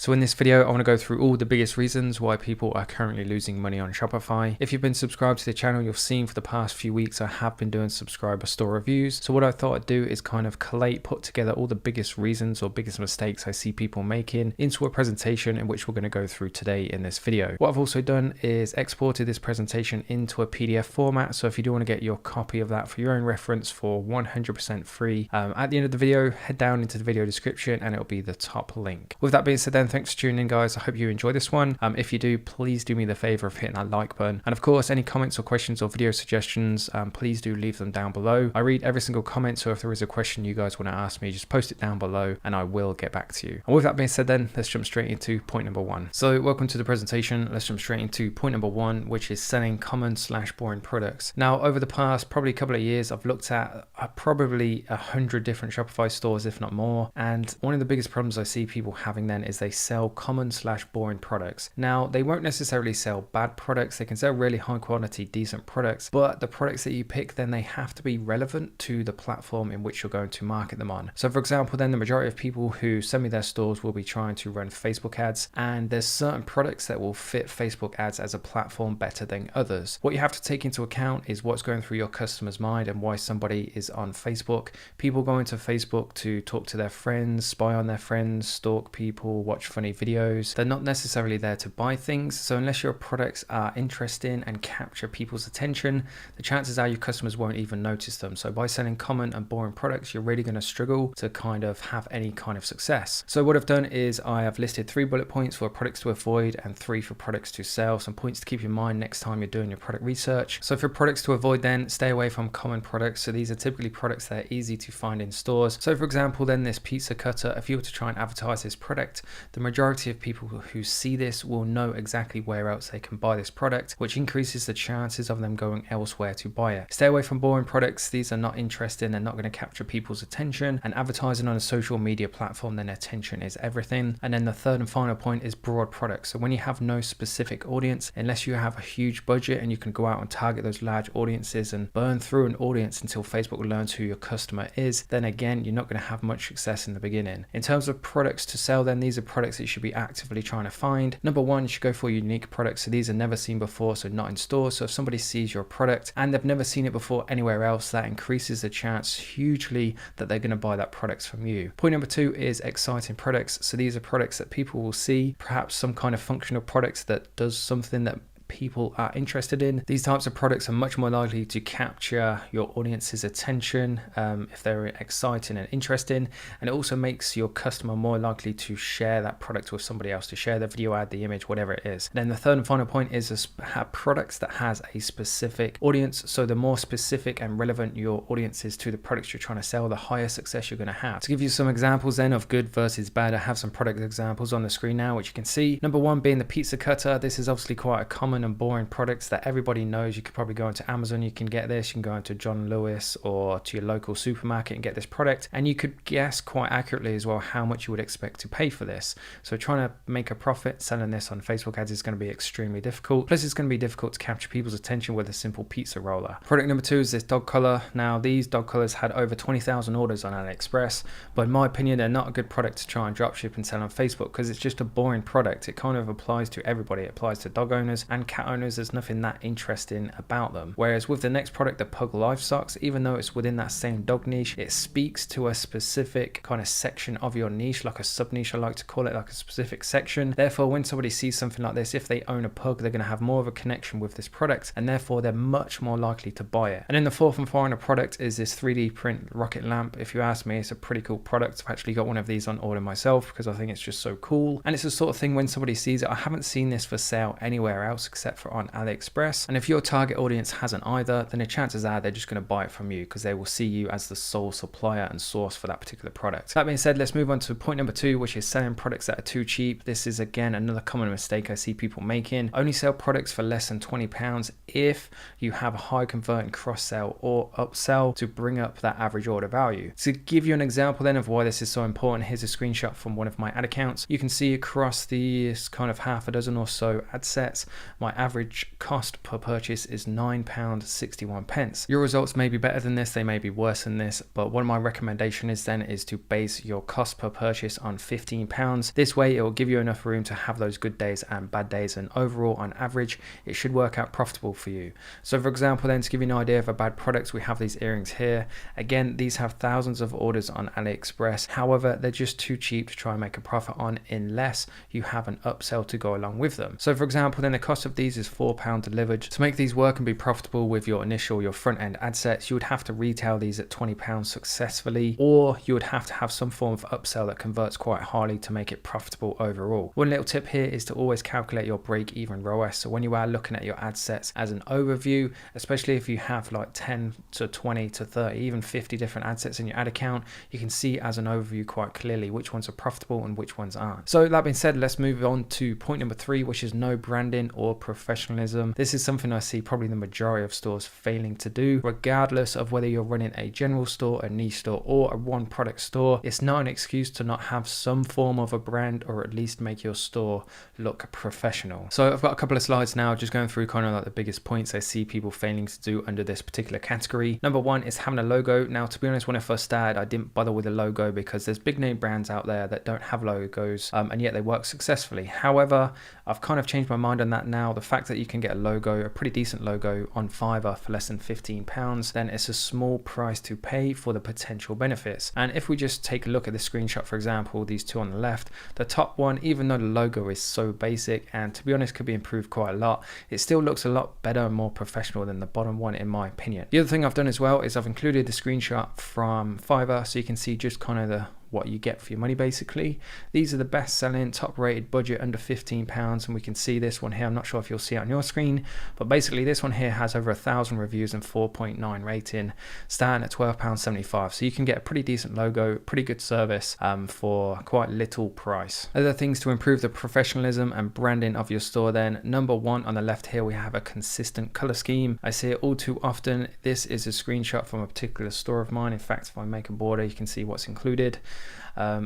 So in this video, I want to go through all the biggest reasons why people are currently losing money on Shopify. If you've been subscribed to the channel, you've seen for the past few weeks, I have been doing subscriber store reviews. So what I thought I'd do is kind of put together all the biggest reasons or biggest mistakes I see people making into a presentation in which we're going to go through today in this video. What I've also done is exported this presentation into a PDF format. So if you do want to get your copy of that for your own reference for 100% free, at the end of the video, head down into the video description and it'll be the top link. With that being said then, thanks for tuning in guys. I hope you enjoy this one. If you do, please do me the favor of hitting that like button. And of course, any comments or questions or video suggestions, please do leave them down below. I read every single comment, so if there is a question you guys want to ask me, just post it down below and I will get back to you. And with that being said then, let's jump straight into point number one. So welcome to the presentation. Let's jump straight into point number one, which is selling common/boring products. Now, over the past probably a couple of years, I've looked at probably 100 different Shopify stores, if not more. And one of the biggest problems I see people having then is they sell common/boring products. Now, they won't necessarily sell bad products. They can sell really high quality, decent products, but the products that you pick, then they have to be relevant to the platform in which you're going to market them on. So for example, then the majority of people who send me their stores will be trying to run Facebook ads, and there's certain products that will fit Facebook ads as a platform better than others. What you have to take into account is what's going through your customer's mind and why somebody is on Facebook. People go into Facebook to talk to their friends, spy on their friends, stalk people, watch funny videos. They're not necessarily there to buy things. So unless your products are interesting and capture people's attention, the chances are your customers won't even notice them. So by selling common and boring products, you're really going to struggle to kind of have any kind of success. So what I've done is I have listed 3 bullet points for products to avoid and 3 for products to sell. Some points to keep in mind next time you're doing your product research. So for products to avoid, then stay away from common products. So these are typically products that are easy to find in stores. So for example, then this pizza cutter, if you were to try and advertise this product, the majority of people who see this will know exactly where else they can buy this product, which increases the chances of them going elsewhere to buy it. Stay away from boring products. These are not interesting. They're not going to capture people's attention, and advertising on a social media platform, then attention is everything. And then the third and final point is broad products. So when you have no specific audience, unless you have a huge budget and you can go out and target those large audiences and burn through an audience until Facebook learns who your customer is, then again, you're not going to have much success in the beginning. In terms of products to sell, then these are products that you should be actively trying to find. Number one, you should go for unique products. So these are never seen before, so not in stores. So if somebody sees your product and they've never seen it before anywhere else, that increases the chance hugely that they're going to buy that product from you. Point number two is exciting products. So these are products that people will see, perhaps some kind of functional products that does something that people are interested in. These types of products are much more likely to capture your audience's attention if they're exciting and interesting, and it also makes your customer more likely to share that product with somebody else, to share the video ad, the image, whatever it is. Then the third and final point is have products that has a specific audience. So the more specific and relevant your audience is to the products you're trying to sell, the higher success you're going to have. To give you some examples then of good versus bad, I have some product examples on the screen now, which you can see. Number one being the pizza cutter. This is obviously quite a common and boring products that everybody knows. You could probably go into Amazon, you can get this, you can go into John Lewis or to your local supermarket and get this product, and you could guess quite accurately as well how much you would expect to pay for this. So trying to make a profit selling this on Facebook ads is going to be extremely difficult. Plus it's going to be difficult to capture people's attention with a simple pizza roller. Product number two is this dog collar. Now these dog collars had over 20,000 orders on AliExpress, but in my opinion they're not a good product to try and dropship and sell on Facebook because it's just a boring product. It kind of applies to everybody. It applies to dog owners and cat owners. There's nothing that interesting about them. Whereas with the next product, the Pug Life Socks, even though it's within that same dog niche, it speaks to a specific kind of section of your niche, like a sub niche I like to call it, like a specific section. Therefore, when somebody sees something like this, if they own a pug, they're going to have more of a connection with this product, and therefore they're much more likely to buy it. And then the fourth and final product is this 3D print rocket lamp. If you ask me, it's a pretty cool product. I've actually got one of these on order myself because I think it's just so cool, and it's the sort of thing when somebody sees it, I haven't seen this for sale anywhere else except for on AliExpress. And if your target audience hasn't either, then the chances are they're just going to buy it from you because they will see you as the sole supplier and source for that particular product. That being said, let's move on to point number two, which is selling products that are too cheap. This is again another common mistake I see people making. Only sell products for less than £20 if you have a high converting cross sell or upsell to bring up that average order value. To give you an example then of why this is so important, here's a screenshot from one of my ad accounts. You can see across these kind of half a dozen or so ad sets, my average cost per purchase is £9.61. Your results may be better than this, they may be worse than this, but one of my recommendation is then is to base your cost per purchase on £15. This way it will give you enough room to have those good days and bad days, and overall on average it should work out profitable for you. So for example then, to give you an idea of a bad product, we have these earrings here. Again, these have thousands of orders on AliExpress, however they're just too cheap to try and make a profit on unless you have an upsell to go along with them. So for example then, the cost of these is £4 delivered. To make these work and be profitable with your front end ad sets, you would have to retail these at £20 successfully, or you would have to have some form of upsell that converts quite highly to make it profitable overall. One little tip here is to always calculate your break even ROAS. So when you are looking at your ad sets as an overview, especially if you have like 10 to 20 to 30, even 50 different ad sets in your ad account, you can see as an overview quite clearly which ones are profitable and which ones aren't. So that being said, let's move on to point number 3, which is no branding or professionalism. This is something I see probably the majority of stores failing to do, regardless of whether you're running a general store, a niche store, or a one product store. It's not an excuse to not have some form of a brand, or at least make your store look professional. So I've got a couple of slides now just going through kind of like the biggest points I see people failing to do under this particular category. Number 1 is having a logo. Now to be honest, when I first started I didn't bother with a logo because there's big name brands out there that don't have logos and yet they work successfully. However, I've kind of changed my mind on that now. The fact that you can get a logo, a pretty decent logo on Fiverr for less than £15, then it's a small price to pay for the potential benefits. And if we just take a look at the screenshot, for example, these two on the left, the top one, even though the logo is so basic and to be honest could be improved quite a lot, it still looks a lot better and more professional than the bottom one in my opinion. The other thing I've done as well is I've included the screenshot from Fiverr so you can see just kind of what you get for your money basically. These are the best selling, top rated, budget under £15, and we can see this one here. I'm not sure if you'll see it on your screen, but basically this one here has over 1,000 reviews and 4.9 rating, starting at £12.75. So you can get a pretty decent logo, pretty good service for quite little price. Other things to improve the professionalism and branding of your store then. Number 1 on the left here, we have a consistent color scheme. I see it all too often. This is a screenshot from a particular store of mine. In fact, if I make a border, you can see what's included.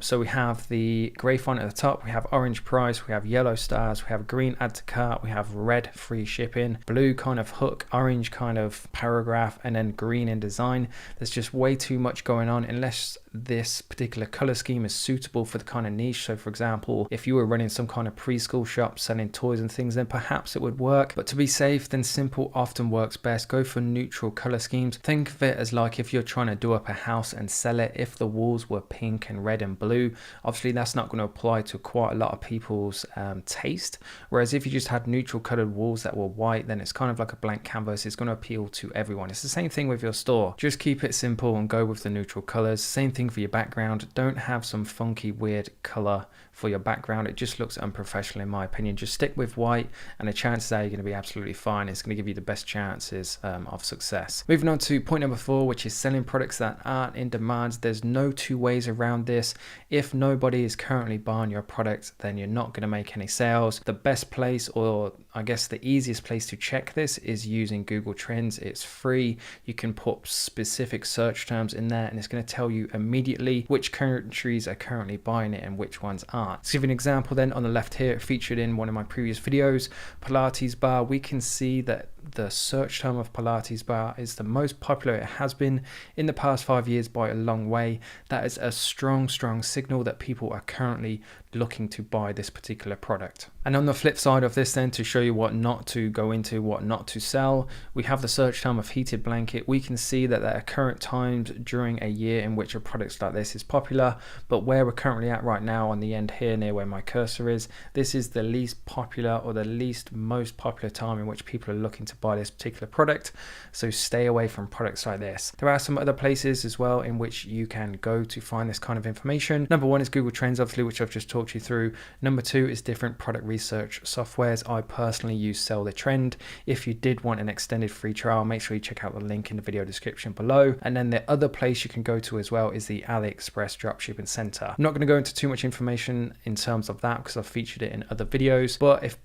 So we have the grey font at the top, we have orange price, we have yellow stars, we have green add to cart, we have red free shipping, blue kind of hook, orange kind of paragraph, and then green in design. There's just way too much going on unless this particular color scheme is suitable for the kind of niche. So for example, if you were running some kind of preschool shop selling toys and things, then perhaps it would work, but to be safe, then simple often works best. Go for neutral color schemes. Think of it as like if you're trying to do up a house and sell it, if the walls were pink and red and blue, obviously that's not going to apply to quite a lot of people's taste, whereas if you just had neutral colored walls that were white, then it's kind of like a blank canvas. It's going to appeal to everyone. It's the same thing with your store. Just keep it simple and go with the neutral colors. Same thing for your background. Don't have some funky weird color for your background. It just looks unprofessional in my opinion. Just stick with white and the chances are you're going to be absolutely fine. It's going to give you the best chances of success. Moving on to point number 4, which is selling products that aren't in demand. There's no two ways around this. If nobody is currently buying your product, then you're not going to make any sales. The best place, or I guess the easiest place to check this, is using Google Trends. It's free. You can put specific search terms in there and it's going to tell you immediately which countries are currently buying it and which ones aren't. To give you an example then, on the left here, featured in one of my previous videos, Pilates bar, we can see that the search term of Pilates bar is the most popular it has been in the past 5 years by a long way. That is a strong signal that people are currently looking to buy this particular product. And on the flip side of this then, to show you what not to go into, what not to sell, we have the search term of heated blanket. We can see that there are current times during a year in which a product like this is popular, but where we're currently at right now on the end here near where my cursor is, this is the least popular or the least most popular time in which people are looking to buy this particular product. So stay away from products like this. There are some other places as well in which you can go to find this kind of information. Number 1 is Google Trends, obviously, which I've just talked you through. Number 2 is different product research softwares. I personally use Sell the Trend. If you did want an extended free trial, make sure you check out the link in the video description below. And then the other place you can go to as well is the AliExpress Dropshipping Center. I'm not going to go into too much information in terms of that because I've featured it in other videos, but if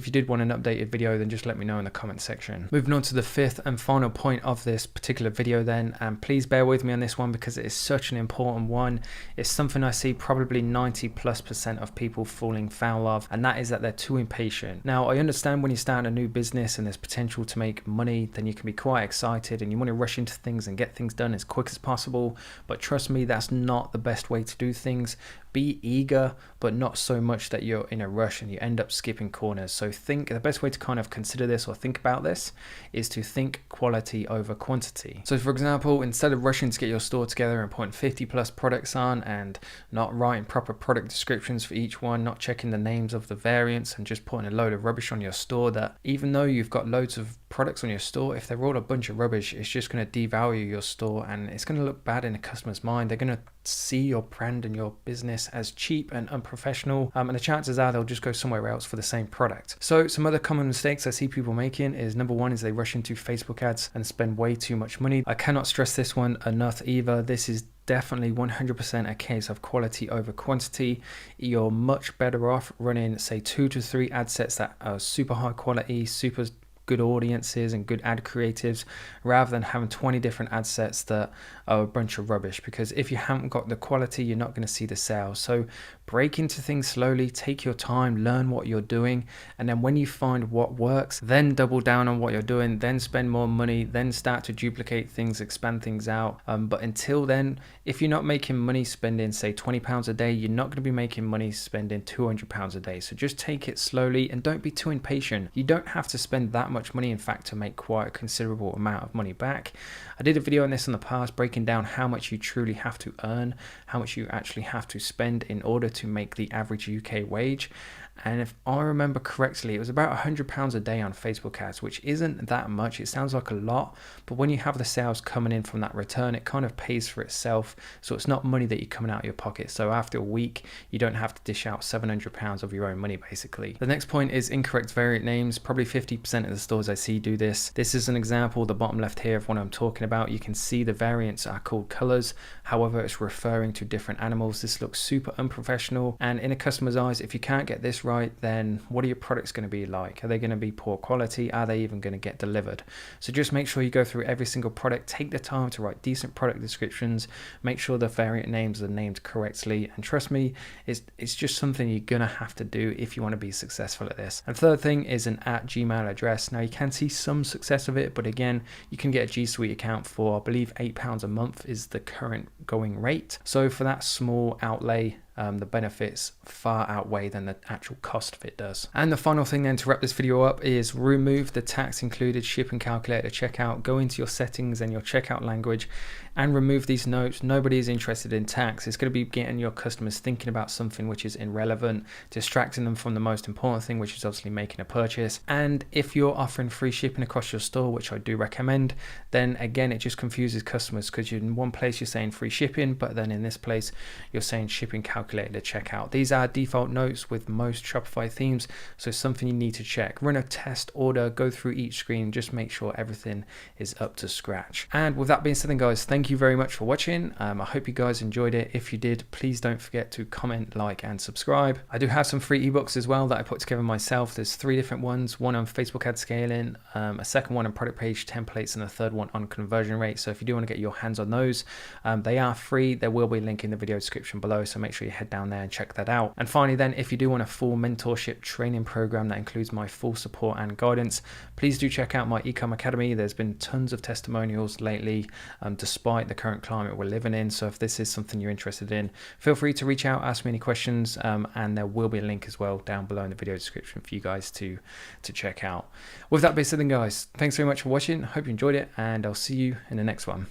you did want an updated video, then just let me know in the comment section. Moving on to the 5th and final point of this particular video then, and please bear with me on this one because it is such an important one. It's something I see probably 90+% 90% of people falling foul of, and that is that they're too impatient. Now, I understand when you're starting a new business and there's potential to make money, then you can be quite excited and you want to rush into things and get things done as quick as possible. But trust me, that's not the best way to do things. Be eager, but not so much that you're in a rush and you end up skipping corners. So the best way to kind of consider this or think about this is to think quality over quantity. So for example, instead of rushing to get your store together and putting 50 plus products on and not writing proper product descriptions for each one, not checking the names of the variants and just putting a load of rubbish on your store, that even though you've got loads of products on your store, if they're all a bunch of rubbish, it's just going to devalue your store and it's going to look bad in a customer's mind. They're going to see your brand and your business as cheap and unprofessional, and the chances are they'll just go somewhere else for the same product. So some other common mistakes I see people making is, number one is they rush into Facebook ads and spend way too much money. I cannot stress this one enough either. This is definitely 100% a case of quality over quantity. You're much better off running, say, 2 to 3 ad sets that are super high quality, super good audiences and good ad creatives, rather than having 20 different ad sets that are a bunch of rubbish, because if you haven't got the quality, you're not going to see the sales. So break into things slowly, take your time, learn what you're doing, and then when you find what works, then double down on what you're doing, then spend more money, then start to duplicate things, expand things out. But until then, if you're not making money spending, say, £20 a day, you're not going to be making money spending £200 a day. So just take it slowly and don't be too impatient. You don't have to spend that much money, in fact, to make quite a considerable amount of money back. I did a video on this in the past, breaking down how much you truly have to earn, how much you actually have to spend in order to make the average UK wage. And if I remember correctly, it was about £100 a day on Facebook ads, which isn't that much. It sounds like a lot, but when you have the sales coming in from that return, it kind of pays for itself. So it's not money that you're coming out of your pocket. So after a week, you don't have to dish out £700 of your own money, basically. The next point is incorrect variant names. Probably 50% of the stores I see do this. This is an example, the bottom left here of what I'm talking about. You can see the variants are called colors. However, it's referring to different animals. This looks super unprofessional. And in a customer's eyes, if you can't get this right, then what are your products going to be like? Are they going to be poor quality? Are they even going to get delivered? So just make sure you go through every single product, take the time to write decent product descriptions, make sure the variant names are named correctly, and trust me, it's just something you're going to have to do if you want to be successful at this. And third thing is an @Gmail address. Now you can see some success of it, but again, you can get a G Suite account for, I believe, £8 a month is the current going rate. So for that small outlay, the benefits far outweigh than the actual cost of it does. And the final thing then to wrap this video up is remove the tax included shipping calculator checkout. Go into your settings and your checkout language and remove these notes. Nobody is interested in tax. It's going to be getting your customers thinking about something which is irrelevant, distracting them from the most important thing, which is obviously making a purchase. And if you're offering free shipping across your store, which I do recommend, then again, it just confuses customers, because in one place you're saying free shipping, but then in this place you're saying shipping calculator to checkout. These are default notes with most Shopify themes, so it's something you need to check. Run a test order, go through each screen, just make sure everything is up to scratch. And with that being said then, guys, thank you very much for watching. I hope you guys enjoyed it. If you did, please don't forget to comment, like, and subscribe. I do have some free ebooks as well that I put together myself. There's 3 different ones, one on Facebook ad scaling, a second one on product page templates, and a third one on conversion rate. So if you do want to get your hands on those, they are free. There will be a link in the video description below, so make sure you head down there and check that out. And finally then, if you do want a full mentorship training program that includes my full support and guidance, please do check out my Ecom Academy. There's been tons of testimonials lately, despite the current climate we're living in. So if this is something you're interested in, feel free to reach out, ask me any questions, and there will be a link as well down below in the video description for you guys to check out. With that being said then, guys, thanks very much for watching. Hope you enjoyed it, and I'll see you in the next one.